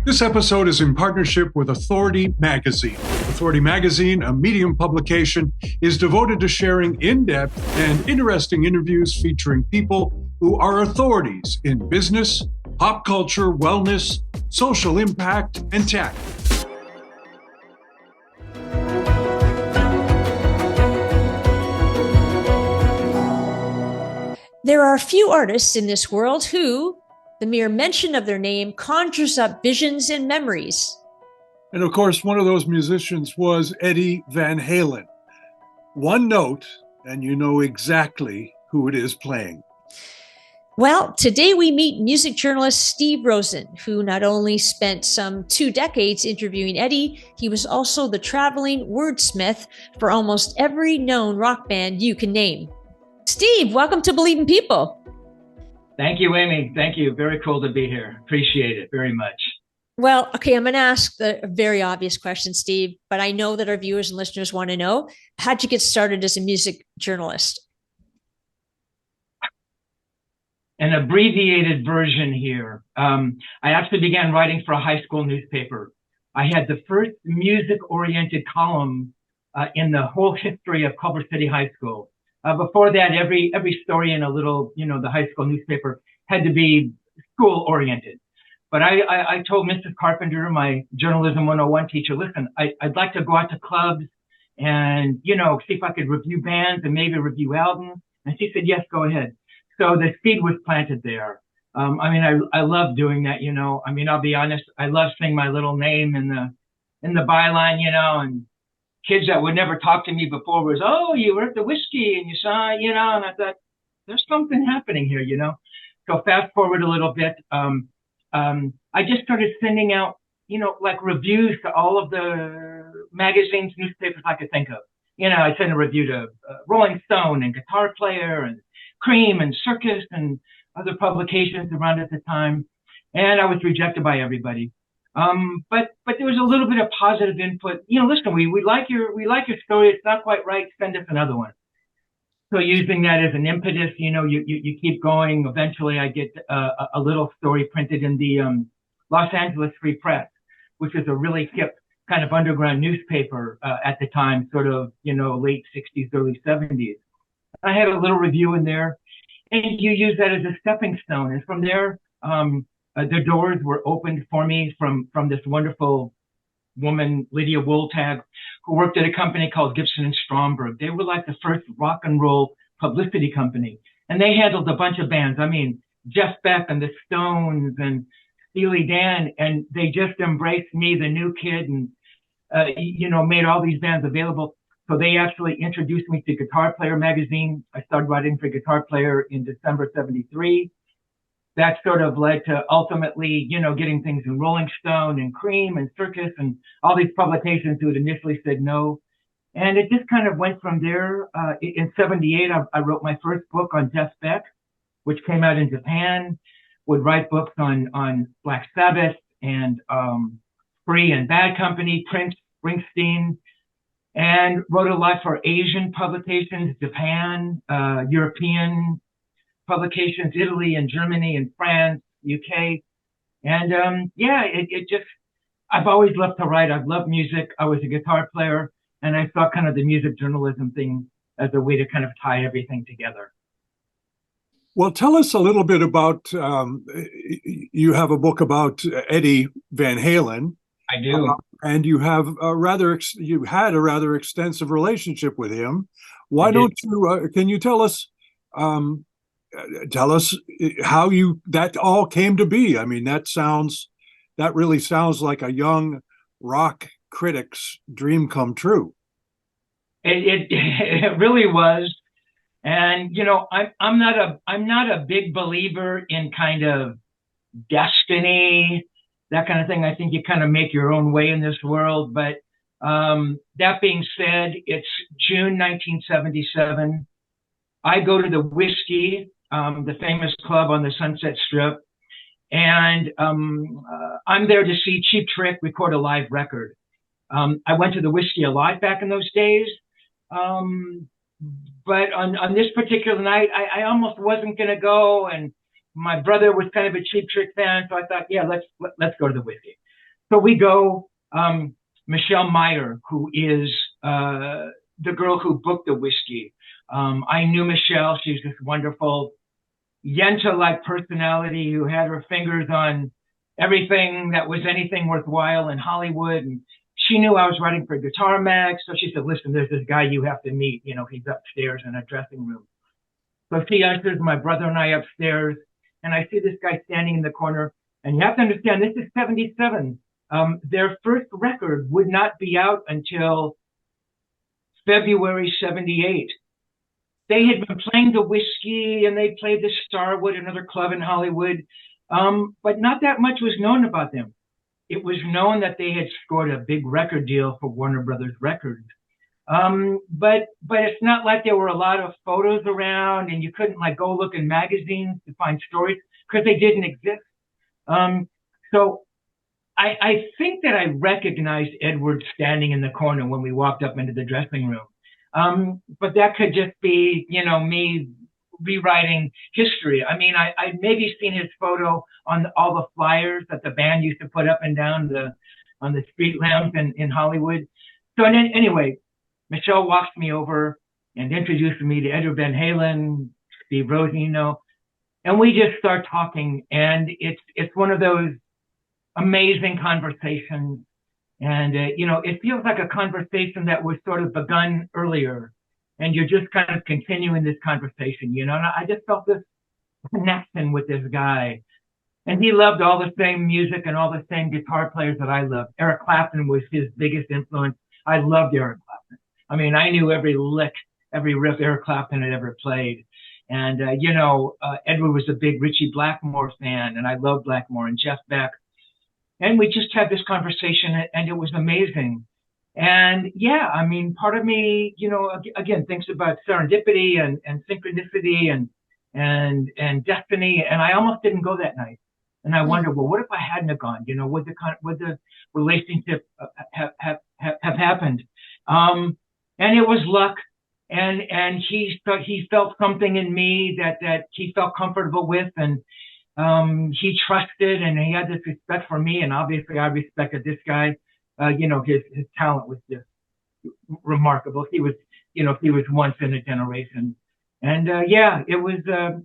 This episode is in partnership with Authority Magazine. Authority Magazine, a Medium publication, is devoted to sharing in-depth and interesting interviews featuring people who are authorities in business, pop culture, wellness, social impact, and tech. There are few artists in this world who, the mere mention of their name conjures up visions and memories. And of course, one of those musicians was Eddie Van Halen. One note, and you know exactly who it is playing. Well, today we meet music journalist Steve Rosen, who not only spent some 2 decades interviewing Eddie, he was also the traveling wordsmith for almost every known rock band you can name. Steve, welcome to Believe in People. Thank you, Amy. Thank you. Very cool to be here. Appreciate it very much. Well, okay, I'm going to ask a very obvious question, Steve, but I know that our viewers and listeners want to know, how'd you get started as a music journalist? An abbreviated version here. I actually began writing for a high school newspaper. I had the first music-oriented column in the whole history of Culver City High School. Before that, every story in a little, the high school newspaper had to be school-oriented. But I told Mrs. Carpenter, my Journalism 101 teacher, listen, I'd like to go out to clubs and, see if I could review bands and maybe review albums. And she said, yes, go ahead. So the seed was planted there. I love doing that, I'll be honest, I love seeing my little name in the byline, and kids that would never talk to me before was, oh, you were at the whiskey and you saw, and I thought, there's something happening here, So fast forward a little bit. I just started sending out, like reviews to all of the magazines, newspapers I could think of. I sent a review to Rolling Stone and Guitar Player and Cream and Circus and other publications around at the time. And I was rejected by everybody. But there was a little bit of positive input. Listen, we like your story. It's not quite right. Send us another one. So using that as an impetus, you keep going. Eventually I get a little story printed in the Los Angeles Free Press, which is a really hip kind of underground newspaper at the time, sort of, late 60s, early 70s. I had a little review in there, and you use that as a stepping stone. And from there, the doors were opened for me from this wonderful woman, Lydia Wooltag, who worked at a company called Gibson and Stromberg. They were like the first rock and roll publicity company. And they handled a bunch of bands. Jeff Beck and the Stones and Steely Dan. And they just embraced me, the new kid, and, made all these bands available. So they actually introduced me to Guitar Player magazine. I started writing for Guitar Player in December 73. That sort of led to ultimately, getting things in Rolling Stone and Cream and Circus and all these publications who had initially said no. And it just kind of went from there. In 78, I wrote my first book on Jeff Beck, which came out in Japan, would write books on Black Sabbath and Free and Bad Company, Prince, Springsteen, and wrote a lot for Asian publications, Japan, European publications, Italy and Germany and France, UK. And it just, I've always loved to write. I've loved music. I was a guitar player, and I saw kind of the music journalism thing as a way to kind of tie everything together. Well, tell us a little bit about, you have a book about Eddie Van Halen. I do. And you have you had a rather extensive relationship with him. Why don't you, can you tell us how that all came to be? That really sounds like a young rock critic's dream come true. It really was. And, I'm not a big believer in kind of destiny, that kind of thing. I think you kind of make your own way in this world. But that being said, it's June 1977. I go to the Whiskey, the famous club on the Sunset Strip, and I'm there to see Cheap Trick record a live record. I went to the Whiskey a lot back in those days. But on this particular night, I almost wasn't going to go. And my brother was kind of a Cheap Trick fan. So I thought, yeah, let's go to the Whiskey. So we go, Michelle Meyer, who is the girl who booked the whiskey. I knew Michelle. She's this wonderful Yenta-like personality who had her fingers on everything that was anything worthwhile in Hollywood. And she knew I was writing for Guitar Mag. So she said, listen, there's this guy you have to meet. You know, he's upstairs in a dressing room. So she ushers my brother and I upstairs. And I see this guy standing in the corner. And you have to understand, this is 77. Their first record would not be out until February 78. They had been playing the Whiskey and they played the Starwood, another club in Hollywood. But not that much was known about them. It was known that they had scored a big record deal for Warner Brothers Records. But it's not like there were a lot of photos around and you couldn't like go look in magazines to find stories because they didn't exist. So I think that I recognized Edward standing in the corner when we walked up into the dressing room. But that could just be, you know, me rewriting history. I mean, I'd maybe seen his photo on all the flyers that the band used to put up and down on the street lamps in Hollywood. So anyway, Michelle walked me over and introduced me to Eddie Van Halen, Steve Rosen, you know, and we just start talking. And it's one of those amazing conversations. And, you know, it feels like a conversation that was sort of begun earlier. And you're just kind of continuing this conversation, you know, and I just felt this connection with this guy. And he loved all the same music and all the same guitar players that I loved. Eric Clapton was his biggest influence. I loved Eric Clapton. I mean, I knew every lick, every riff Eric Clapton had ever played. And, you know, Edward was a big Ritchie Blackmore fan, and I loved Blackmore and Jeff Beck. And we just had this conversation, and it was amazing. And yeah, I mean, part of me, you know, again, thinks about serendipity and synchronicity and destiny. And I almost didn't go that night. And I wondered, well, what if I hadn't have gone? You know, would the relationship have happened? And it was luck. And he felt something in me that he felt comfortable with, and he trusted, and he had this respect for me. And obviously, I respected this guy. You know, his talent was just remarkable. He was, you know, he was once in a generation. And yeah, it was a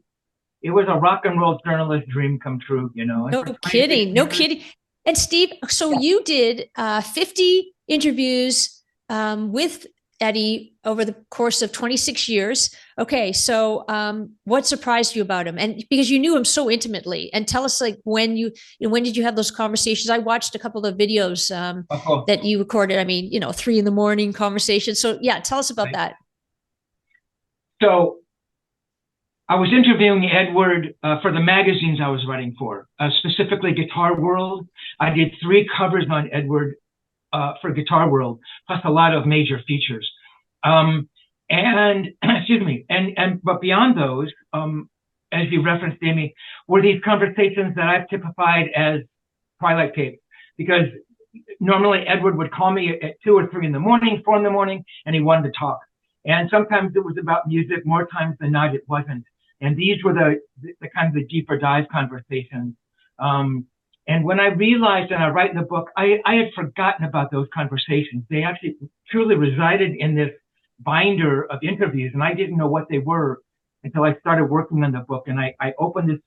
rock and roll journalist dream come true, you know. No kidding. No kidding. And Steve, so you did 50 interviews with Eddie over the course of 26 years. Okay, so what surprised you about him? And because you knew him so intimately, and tell us like when did you have those conversations? I watched a couple of videos that you recorded. I mean, you know, 3 a.m. conversations. So yeah, tell us about that. So I was interviewing Edward for the magazines I was writing for, specifically Guitar World. I did 3 covers on Edward for Guitar World, plus a lot of major features. And excuse me, but beyond those, as you referenced, Amy, were these conversations that I've typified as Twilight tapes, because normally Edward would call me at 2 or 3 in the morning, 4 in the morning, and he wanted to talk. And sometimes it was about music, more times than not it wasn't. And these were the kind of the deeper dive conversations. And when I realized, and I write in the book, I had forgotten about those conversations. They actually truly resided in this binder of interviews, and I didn't know what they were until I started working on the book. And I opened this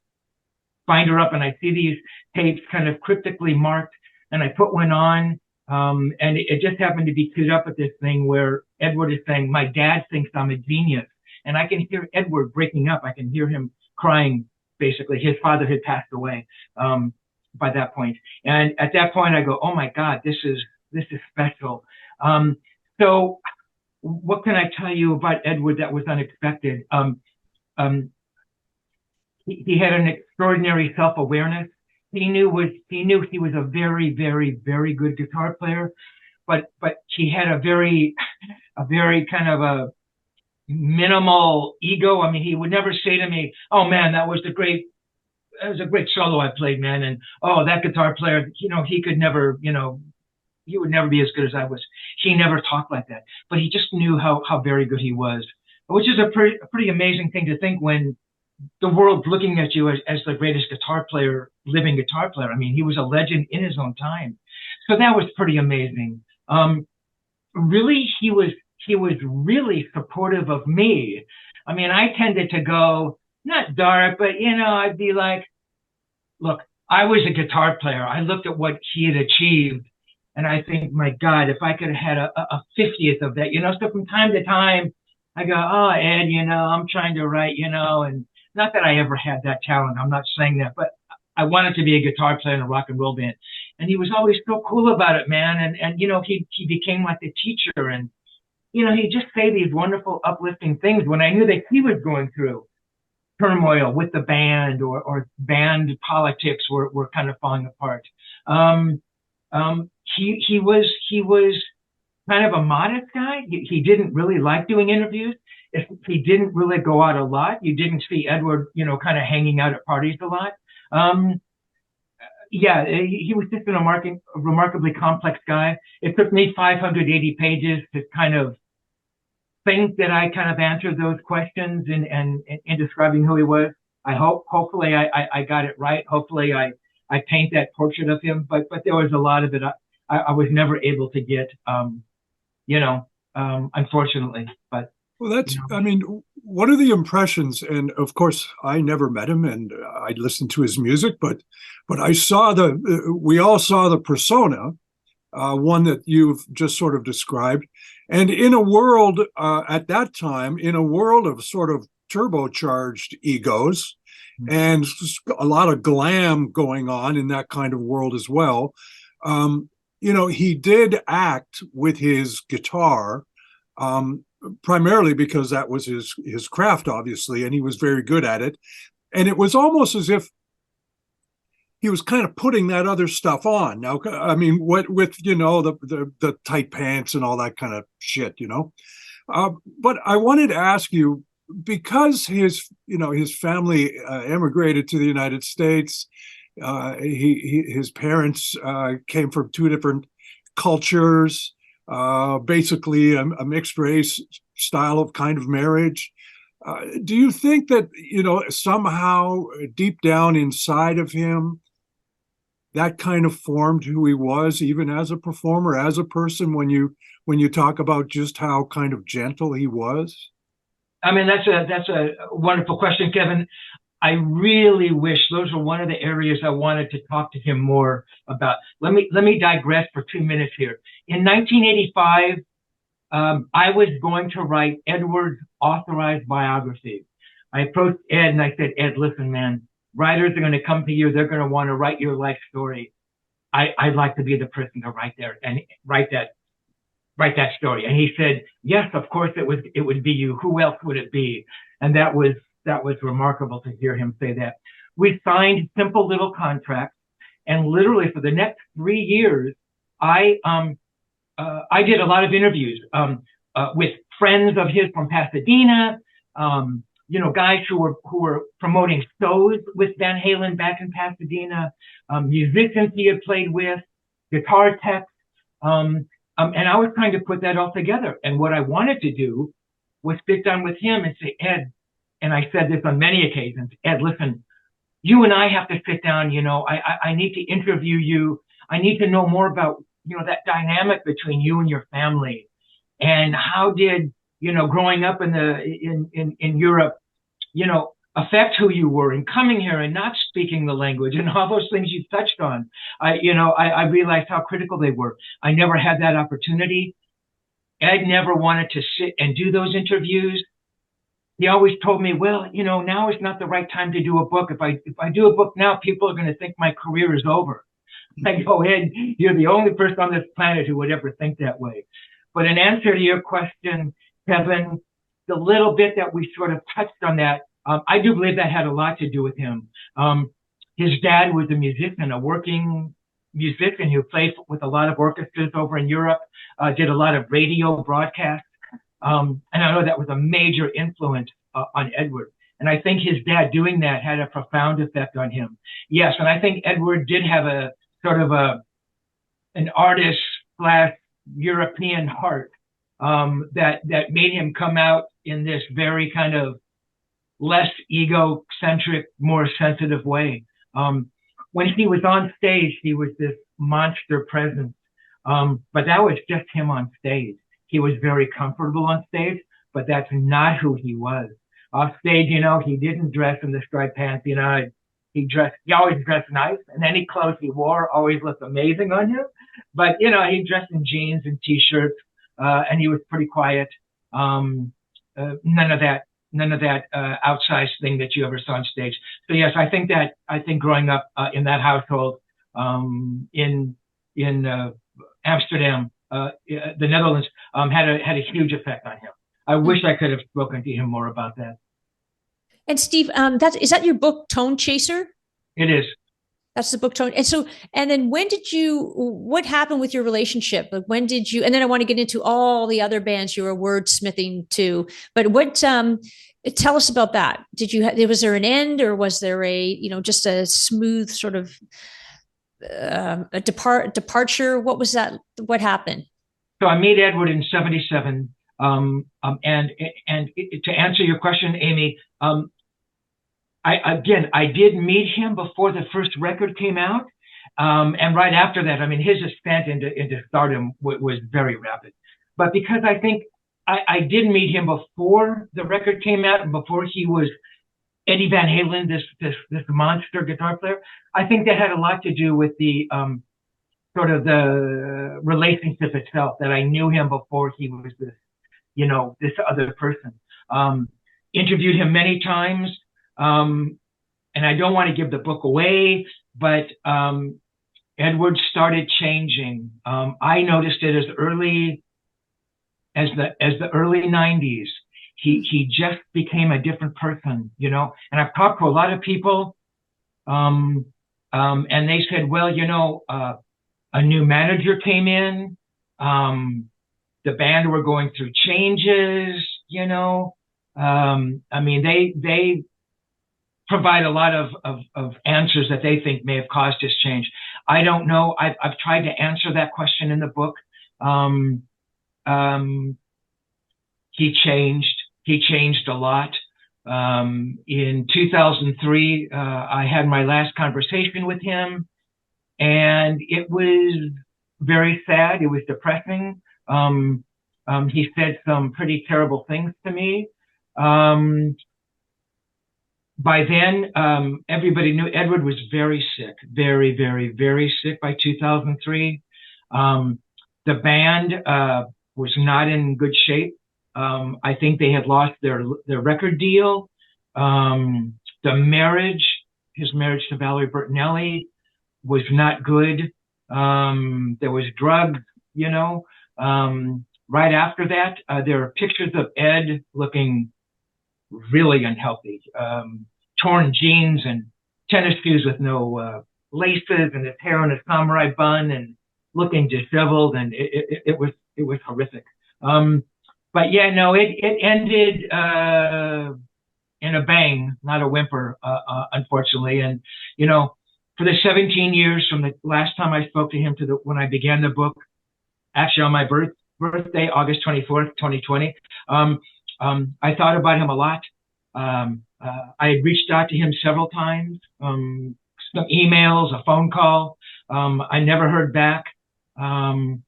binder up, and I see these tapes kind of cryptically marked, and I put one on, and it just happened to be queued up at this thing where Edward is saying, "My dad thinks I'm a genius." And I can hear Edward breaking up. I can hear him crying, basically. His father had passed away by that point. And at that point, I go, oh my God, this is special. So what can I tell you about Edward that was unexpected? He had an extraordinary self-awareness. He knew he was a very, very, very good guitar player, but he had a very kind of a minimal ego. I mean, he would never say to me, "Oh man, that was a great solo I played, man." And, "Oh, that guitar player, you know, he could never, you know, he would never be as good as I was." He never talked like that, but he just knew how very good he was, which is a pretty amazing thing to think when the world's looking at you as the greatest living guitar player. I mean, he was a legend in his own time. So that was pretty amazing. Really, he was really supportive of me. I mean, I tended to go not dark, but I'd be like, look, I was a guitar player. I looked at what he had achieved, and I think, my God, if I could have had a 50th of that, So from time to time, I go, oh, Ed, I'm trying to write, and not that I ever had that talent. I'm not saying that, but I wanted to be a guitar player in a rock and roll band. And he was always so cool about it, man. And he became like a teacher, and, he'd just say these wonderful, uplifting things when I knew that he was going through turmoil with the band, or band politics were kind of falling apart. He was kind of a modest guy. He didn't really like doing interviews. If he didn't really go out a lot, you didn't see Edward, kind of hanging out at parties a lot. Yeah, he was just a remarkably complex guy. It took me 580 pages to kind of think that I kind of answered those questions in describing who he was. Hopefully I got it right. Hopefully I paint that portrait of him, but there was a lot of it I was never able to get, unfortunately. But well, that's, I mean, what are the impressions? And of course, I never met him, and I listened to his music, but I saw we all saw the persona, one that you've just sort of described. And in a world, at that time, in a world of sort of turbocharged egos, and a lot of glam going on in that kind of world as well, he did act with his guitar, primarily because that was his craft, obviously, and he was very good at it. And it was almost as if he was kind of putting that other stuff on. Now, I mean, what with the tight pants and all that kind of shit, But I wanted to ask you, because his family emigrated to the United States. His parents came from two different cultures, basically a mixed race style of kind of marriage. Do you think that, somehow deep down inside of him, that kind of formed who he was, even as a performer, as a person, when you talk about just how kind of gentle he was? I mean, that's a wonderful question, Kevin. I really wish those were one of the areas I wanted to talk to him more about. Let me digress for 2 minutes here. In 1985, I was going to write Edward's authorized biography. I approached Ed and I said, Ed, listen, man, writers are going to come to you. They're going to want to write your life story. I'd like to be the person to write that story. And he said, yes, of course it would be you. Who else would it be? And that was remarkable to hear him say that. We signed simple little contracts, and literally for the next 3 years, I did a lot of interviews with friends of his from Pasadena, guys who were promoting shows with Van Halen back in Pasadena, musicians he had played with, guitar techs, and I was trying to put that all together. And what I wanted to do was sit down with him and say, Ed, and I said this on many occasions, Ed, listen, you and I have to sit down, I need to interview you. I need to know more about, that dynamic between you and your family. And how did, growing up in Europe, affect who you were, and coming here and not speaking the language and all those things you touched on. I realized how critical they were. I never had that opportunity. Ed never wanted to sit and do those interviews. He always told me, well, now is not the right time to do a book. If I do a book now, people are going to think my career is over. I go, Ed, you're the only person on this planet who would ever think that way. But in answer to your question, Kevin, the little bit that we sort of touched on that, I do believe that had a lot to do with him. His dad was a musician, a working musician who played with a lot of orchestras over in Europe, did a lot of radio broadcasts. And I know that was a major influence on Edward. And I think his dad doing that had a profound effect on him. Yes, and I think Edward did have a sort of an artist / European heart that made him come out in this very kind of less egocentric, more sensitive way. when he was on stage, he was this monster presence. But that was just him on stage. He was very comfortable on stage, but that's not who he was. Off stage, he didn't dress in the striped pants, he always dressed nice, and any clothes he wore always looked amazing on him. But, he dressed in jeans and t-shirts, and he was pretty quiet. None of that outsized thing that you ever saw on stage. So yes, I think growing up in that household, in Amsterdam, the Netherlands, had a huge effect on him. I wish I could have spoken to him more about that. And Steve, is that your book, Tone Chaser? It is. That's the book, Tone. And then what happened with your relationship? Like and then I want to get into all the other bands you were wordsmithing to, but tell us about that. Was there an end, or was there just a smooth sort of a departure? What was that? What happened? So I made Edward in '77. And to answer your question, Amy, I did meet him before the first record came out. And right after that, his ascent into stardom was very rapid. But because I think I did meet him before the record came out and before he was Eddie Van Halen, this monster guitar player, I think that had a lot to do with the sort of the relationship itself, that I knew him before he was this other person. Interviewed him many times. And I don't want to give the book away, but Edward started changing. I noticed it as early as the early 90s. He just became a different person, and I've talked to a lot of people, and they said, well, a new manager came in, the band were going through changes, they provide a lot of answers that they think may have caused his change. I don't know. I've tried to answer that question in the book. He changed a lot. In 2003, I had my last conversation with him, and it was very sad. It was depressing. He said some pretty terrible things to me. By then, everybody knew Edward was very sick, very, very, very sick by 2003. The band was not in good shape. I think they had lost their record deal. His marriage to Valerie Bertinelli was not good. There was drugs, right after that, there are pictures of Ed looking really unhealthy, torn jeans and tennis shoes with no laces, and his hair in a samurai bun, and looking disheveled, and it was horrific. But yeah, no, it ended in a bang, not a whimper, unfortunately. And for the 17 years from the last time I spoke to him to when I began the book, actually on my birthday, August 24th, 2020, I thought about him a lot. I had reached out to him several times, some emails, a phone call. I never heard back, and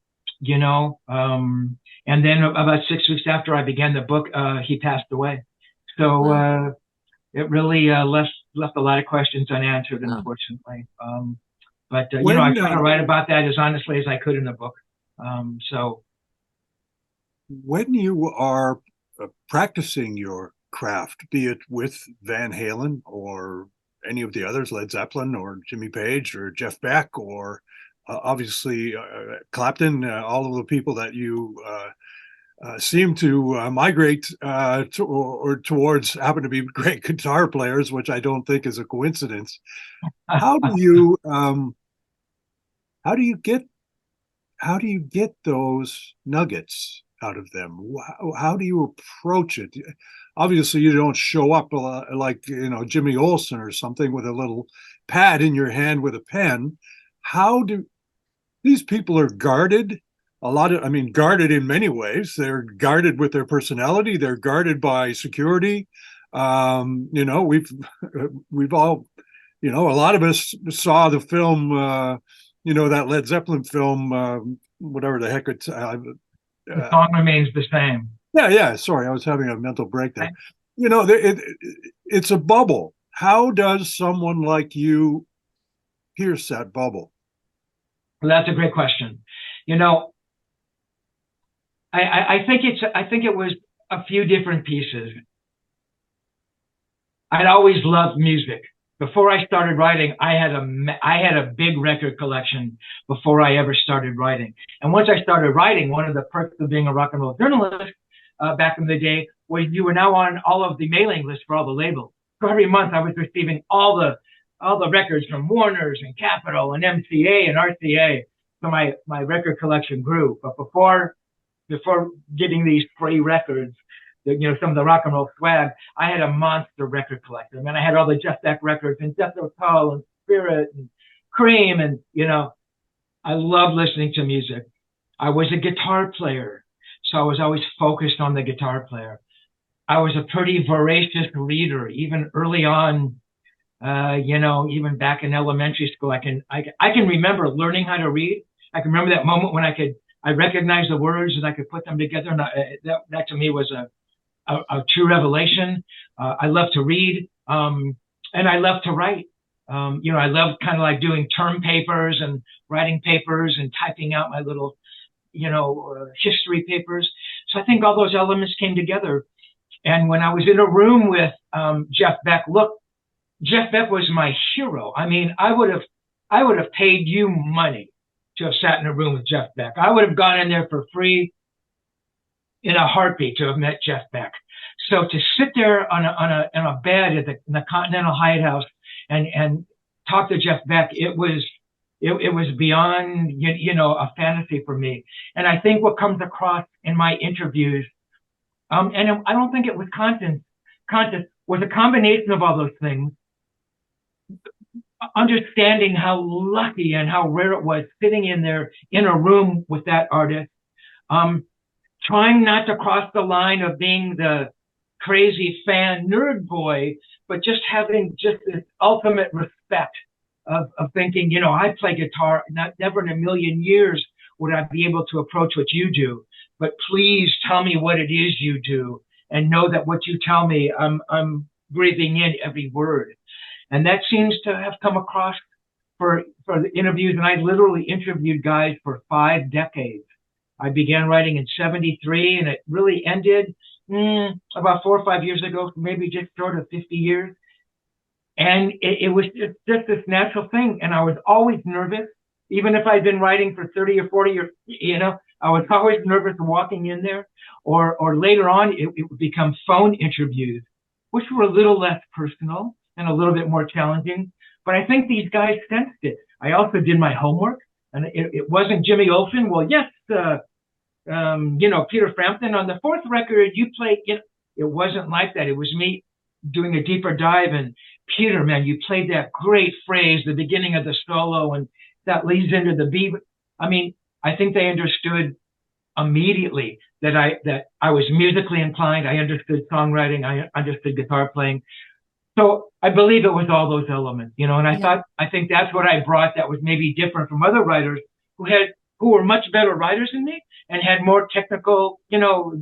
then about 6 weeks after I began the book, he passed away. So it really left a lot of questions unanswered, unfortunately. But I try to write about that as honestly as I could in the book. So when you are practicing your craft, be it with Van Halen or any of the others, Led Zeppelin or Jimmy Page or Jeff Beck or obviously Clapton, all of the people that you seem to migrate towards happen to be great guitar players, which I don't think is a coincidence. How do you get those nuggets out of them? How do you approach it? Obviously, you don't show up like Jimmy Olsen or something with a little pad in your hand with a pen. How do these people are guarded? Guarded in many ways. They're guarded with their personality. They're guarded by security. We've all You know, a lot of us saw the film, that Led Zeppelin film, whatever the heck it's. The song remains the same. Yeah. Sorry, I was having a mental break there. You know, it's a bubble. How does someone like you pierce that bubble? Well, that's a great question. You know, I think it was a few different pieces. I'd always loved music. Before I started writing, I had a big record collection before I ever started writing. And once I started writing, one of the perks of being a rock and roll journalist back in the day was you were now on all of the mailing lists for all the labels. So every month I was receiving all the records from Warner's and Capitol and MCA and RCA. So my record collection grew. But before getting these free records, some of the rock and roll swag, I had a monster record collector. I mean, I had all the Jeff Beck records and Jethro, Tull and Spirit and Cream. And, I loved listening to music. I was a guitar player, so I was always focused on the guitar player. I was a pretty voracious reader, even early on, even back in elementary school. I can remember learning how to read. I can remember that moment when I recognized the words and I could put them together. And that to me was a true revelation. I love to read, and I love to write. I love kind of like doing term papers and writing papers and typing out my little, history papers. So I think all those elements came together. And when I was in a room with Jeff Beck, look, Jeff Beck was my hero. I mean, I would have paid you money to have sat in a room with Jeff Beck. I would have gone in there for free in a heartbeat to have met Jeff Beck. So to sit there on a bed in the Continental Hyatt House and talk to Jeff Beck, it was beyond a fantasy for me. And I think what comes across in my interviews, and I don't think it was conscious, was a combination of all those things. Understanding how lucky and how rare it was sitting in there in a room with that artist, trying not to cross the line of being the crazy fan nerd boy, but just having just this ultimate respect of thinking, I play guitar, never in a million years would I be able to approach what you do, but please tell me what it is you do and know that what you tell me, I'm breathing in every word. And that seems to have come across for the interviews. And I literally interviewed guys for 5 decades. I began writing in 73 and it really ended about 4 or 5 years ago, maybe just short of 50 years. And it was just this natural thing. And I was always nervous, even if I'd been writing for 30 or 40 years, I was always nervous walking in there. Or later on, it would become phone interviews, which were a little less personal and a little bit more challenging. But I think these guys sensed it. I also did my homework, and it wasn't Jimmy Olsen. Well, yes, Peter Frampton on the 4th record, you played, it wasn't like that. It was me doing a deeper dive. And Peter, man, you played that great phrase, the beginning of the solo, and that leads into the beat. I mean, I think they understood immediately that I was musically inclined. I understood songwriting. I understood guitar playing. So I believe it was all those elements, and I think that's what I brought that was maybe different from other writers who were much better writers than me and had more technical,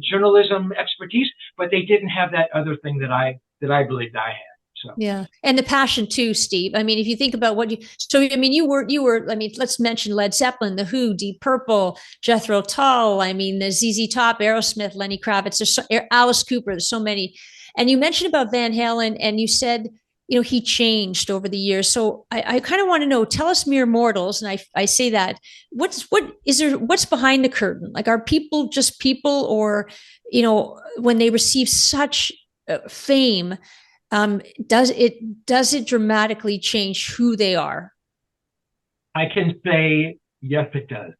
journalism expertise, but they didn't have that other thing that I believed I had. So. Yeah. And the passion too, Steve. I mean, if you think about you were, let's mention Led Zeppelin, The Who, Deep Purple, Jethro Tull, the ZZ Top, Aerosmith, Lenny Kravitz, Alice Cooper, there's so many. And you mentioned about Van Halen and you said, he changed over the years. So I kind of want to know, tell us mere mortals. And I say that what's behind the curtain? Like, are people just people, or, when they receive such fame, does it dramatically change who they are? I can say, yes, it does.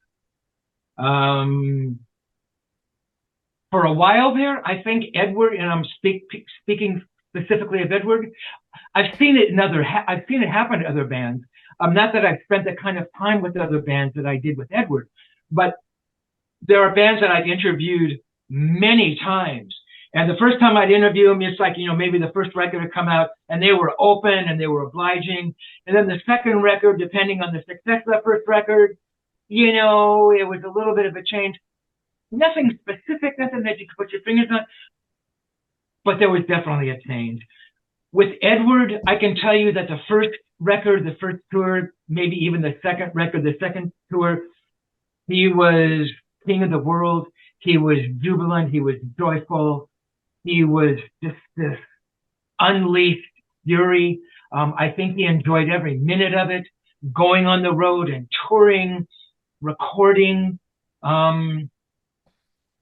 For a while there, I think Edward, and I'm speaking specifically of Edward, I've seen it happen to other bands. Not that I've spent the kind of time with other bands that I did with Edward, but there are bands that I've interviewed many times, And the first time I'd interview them, it's like, maybe the first record had come out and they were open and they were obliging. And then the second record, depending on the success of that first record, it was a little bit of a change. Nothing specific, nothing that you could put your fingers on, but there was definitely a change. With Edward, I can tell you that the first record, the first tour, maybe even the second record, the second tour, he was king of the world. He was jubilant. He was joyful. He was just this unleashed fury. I think he enjoyed every minute of it, going on the road and touring, recording.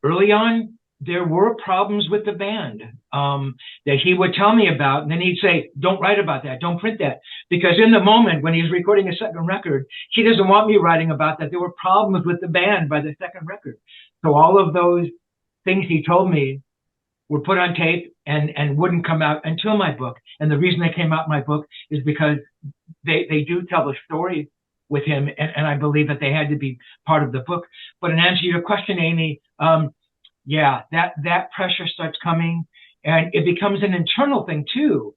Early on, there were problems with the band that he would tell me about. And then he'd say, don't write about that. Don't print that. Because in the moment when he's recording a second record, he doesn't want me writing about that. There were problems with the band by the second record. So all of those things he told me were put on tape and wouldn't come out until my book. And the reason they came out in my book is because they do tell the story with him. And I believe that they had to be part of the book. But in answer to your question, Amy, yeah, that pressure starts coming, and it becomes an internal thing too.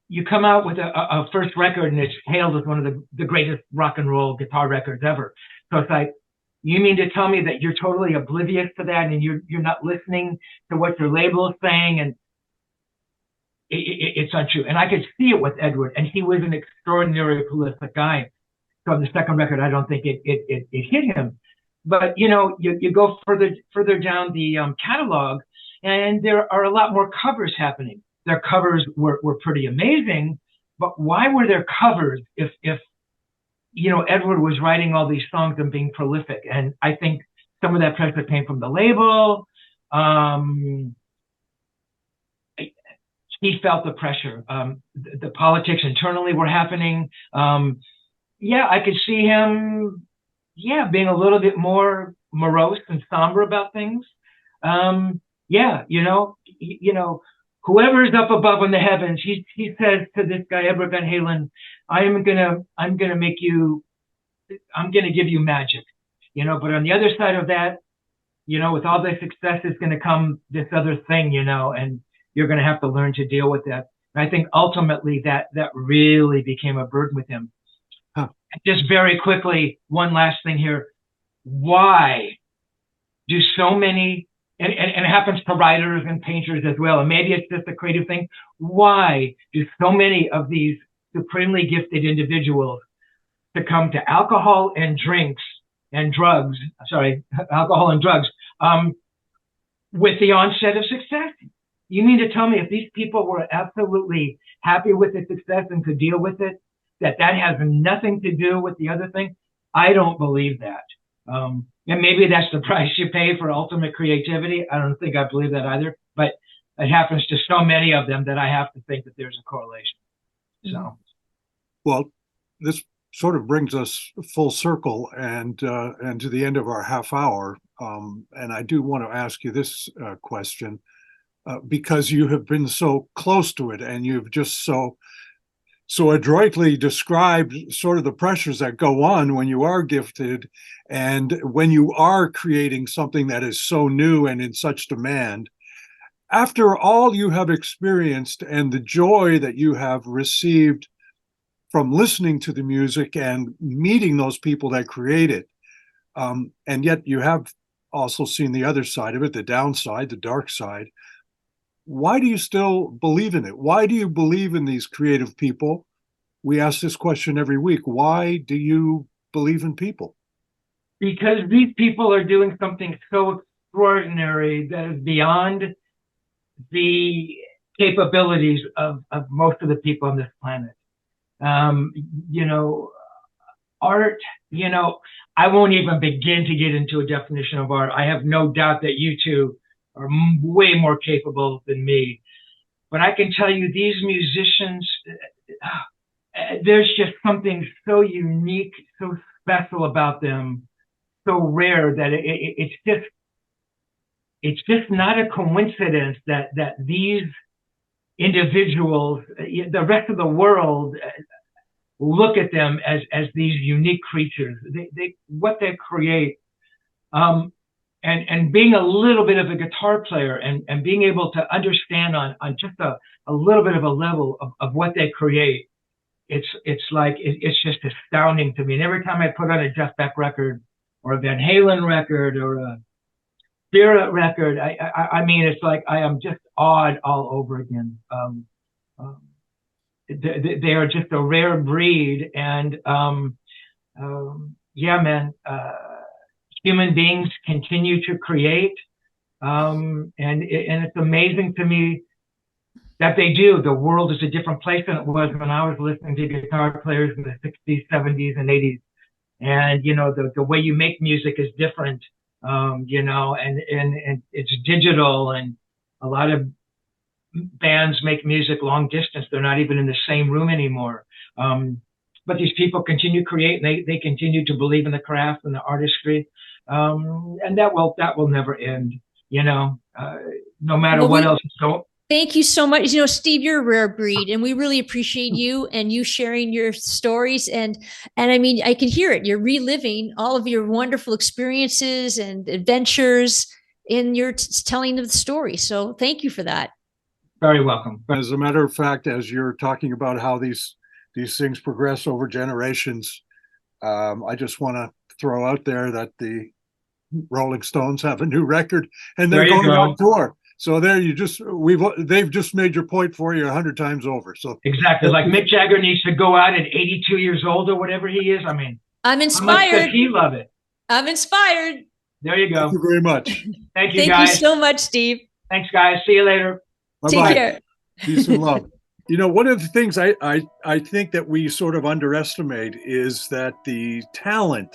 You come out with a first record and it's hailed as one of the greatest rock and roll guitar records ever. So it's like, you mean to tell me that you're totally oblivious to that and you're not listening to what your label is saying? And it's untrue. And I could see it with Edward, and he was an extraordinarily prolific guy. So on the second record, I don't think it hit him. But, you go further down the catalog, and there are a lot more covers happening. Their covers were pretty amazing, but why were there covers if Edward was writing all these songs and being prolific? And I think some of that pressure came from the label. He felt the pressure. The politics internally were happening. Yeah, I could see him, being a little bit more morose and somber about things. Whoever is up above in the heavens, he says to this guy, Eddie Van Halen, I'm gonna give you magic, but on the other side of that, with all the success is gonna come this other thing, and you're gonna have to learn to deal with that. And I think ultimately that really became a burden with him. Huh. Just very quickly, one last thing here. Why do so many, and it happens to writers and painters as well, and maybe it's just a creative thing. Why do so many of these supremely gifted individuals succumb to alcohol and drugs with the onset of success? You mean to tell me if these people were absolutely happy with the success and could deal with it, that has nothing to do with the other thing? I don't believe that. And maybe that's the price you pay for ultimate creativity. I don't think I believe that either, but it happens to so many of them that I have to think that there's a correlation. So, well, this sort of brings us full circle and to the end of our half hour. And I do want to ask you this question because you have been so close to it, and you've just so adroitly described sort of the pressures that go on when you are gifted and when you are creating something that is so new and in such demand. After all you have experienced and the joy that you have received from listening to the music and meeting those people that create it, and yet you have also seen the other side of it, the downside, the dark side. Why do you still believe in it? Why do you believe in these creative people? We ask this question every week. Why do you believe in people? Because these people are doing something so extraordinary that is beyond the capabilities of most of the people on this planet. Art, I won't even begin to get into a definition of art. I have no doubt that you two are way more capable than me. But I can tell you these musicians, there's just something so unique, so special about them, so rare that it's just not a coincidence that these individuals, the rest of the world, look at them as these unique creatures. What they create. and being a little bit of a guitar player and being able to understand on just a little bit of a level of what they create, it's like, it's just astounding to me. And every time I put on a Jeff Beck record or a Van Halen record or a Spirit record, I mean, it's like I am just awed all over again. They are just a rare breed, and yeah, man, human beings continue to create, and it's amazing to me that they do. The world is a different place than it was when I was listening to guitar players in the 60s, 70s, and 80s. And, you know, the way you make music is different, you know, and it's digital, and a lot of bands make music long distance. They're not even in the same room anymore. But these people continue to create, and they continue to believe in the craft and the artistry. And that will never end, you know, no matter what else is going. Thank you so much. You know, Steve, you're a rare breed, and we really appreciate you and you sharing your stories. And I mean, I can hear it. You're reliving all of your wonderful experiences and adventures in your telling of the story. So thank you for that. Very welcome. As a matter of fact, as you're talking about how these things progress over generations, I just want to throw out there that the Rolling Stones have a new record, and they're going on tour. So there, they've just made your point for you 100 times over. So exactly, like Mick Jagger needs to go out at 82 years old or whatever he is. I mean, I'm inspired. How much does he love it? I'm inspired. There you go. Thank you very much. Thank you, guys. Thank you so much, Steve. Thanks, guys. See you later. Bye-bye. Take care. Peace and love. You know, one of the things I think that we sort of underestimate is that the talent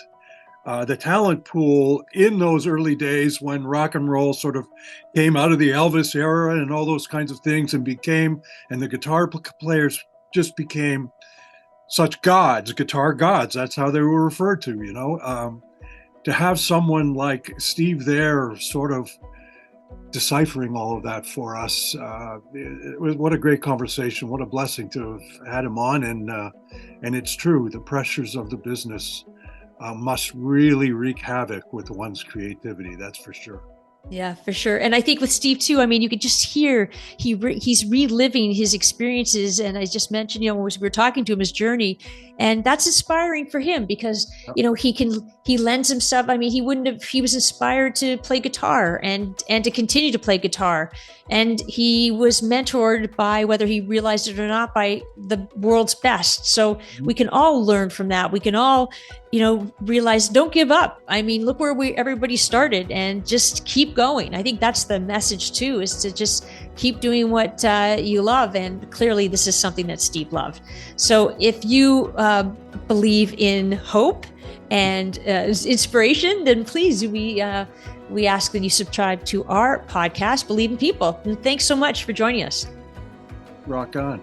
pool in those early days when rock and roll sort of came out of the Elvis era and all those kinds of things, and the guitar players just became such gods, guitar gods. That's how they were referred to, you know. To have someone like Steve there sort of deciphering all of that for us, what a great conversation. What a blessing to have had him on. And it's true, the pressures of the business must really wreak havoc with one's creativity. That's for sure. Yeah, for sure. And I think with Steve too, I mean, you could just hear he's reliving his experiences. And I just mentioned, you know, as we were talking to him, his journey, and that's inspiring for him because, you know, he lends himself. I mean, he was inspired to play guitar and to continue to play guitar. And he was mentored by, whether he realized it or not, by the world's best. So we can all learn from that. We can all, you know, realize, don't give up. I mean, look where everybody started, and just keep going. I think that's the message too, is to just keep doing what you love. And clearly this is something that Steve loved. So if you believe in hope and inspiration, then please, we ask that you subscribe to our podcast, Believe in People. And thanks so much for joining us. Rock on.